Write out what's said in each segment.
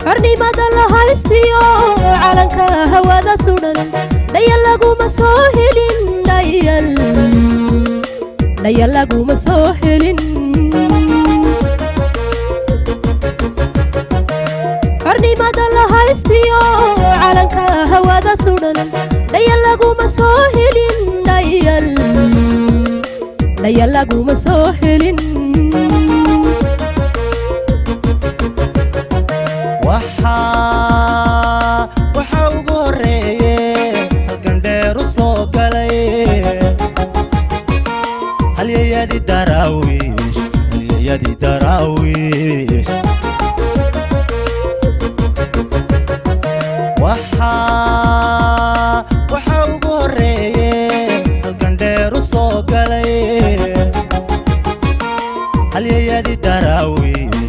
xornimada la haystiyo calanka hawada sudan dhayal laguma soo helin dhayal laguma soo helin xornimada la haystiyo calanka hawada sudan dhayal laguma soo helin dhayal laguma soo helin waxa ugu horeeyay halkan dheer u soo galay halyayadi daraawiish waxa ugu horeeyay halkan dheer u soo galay halyayadi daraawiish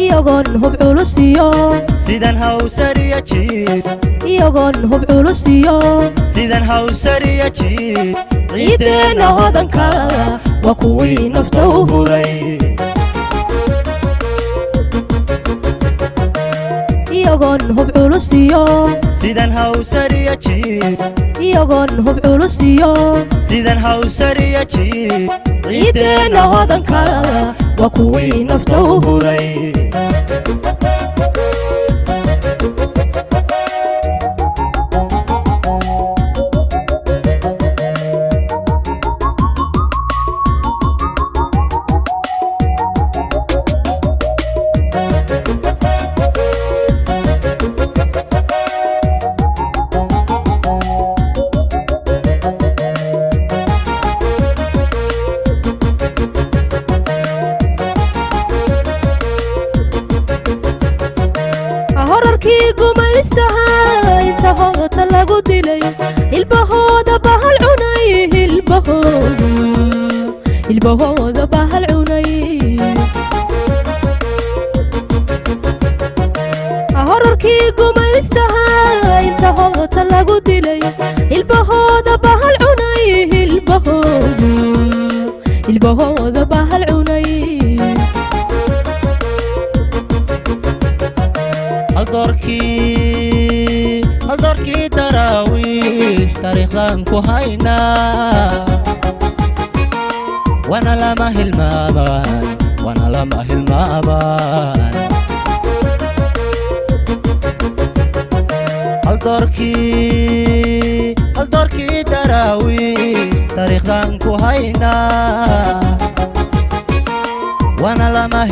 iyagoon hub culusiyo sidan hawsariya jiid iyagoon hub culusiyo sidan hawsariya jiid ciideena hodanka waa kuwii nafta u huray iyagoon hub culusiyo sidan hawsariya jiid iyagoon hub culusiyo sidan hawsariya jiid ciideena hodanka waa kuwii nafta u huray horarkii gumaystaha inta hoota lagu dilay hilbahooda bahal cunay hilbahooda bahal cunay horarkii gumaystaha inta hoota lagu dilay hilbahooda bahal cunay hilbahooda bahal cunay haldoorkii daraawiish taariikhdan ku haynaa wana lama hilmaamaan haldoorkii daraawiish taariikhdan ku haynaa wana lama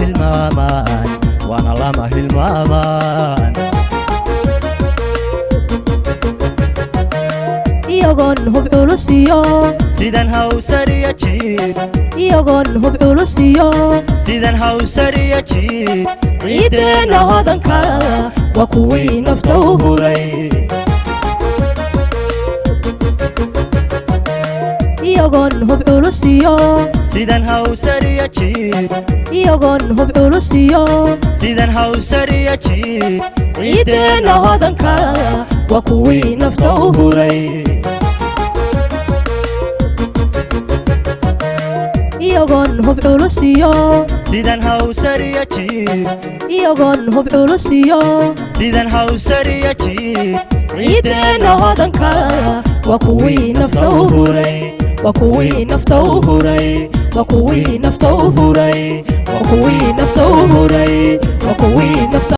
hilmaamaan iyagoon hub culusiyo sidan hawsariya jiid iyagoon hub culusiyo sidan hawsariya jiid ciideena hodanka waa kuwii nafta u huray iyagoon hub culusiyo sidan hawsariya jiid iyagoon hub culusiyo sidan hawsariya jiid ciideena hodanka waa kuwii nafta u huray iyagoon hub culusiyo sidan hawsariya jiid iyagoon hub culusiyo sidan hawsariya jiid ciideena hodanka waa kuwii nafta u huray waa kuwii nafta u huray waa kuwii nafta u huray waa kuwii nafta u huray waa kuwii nafta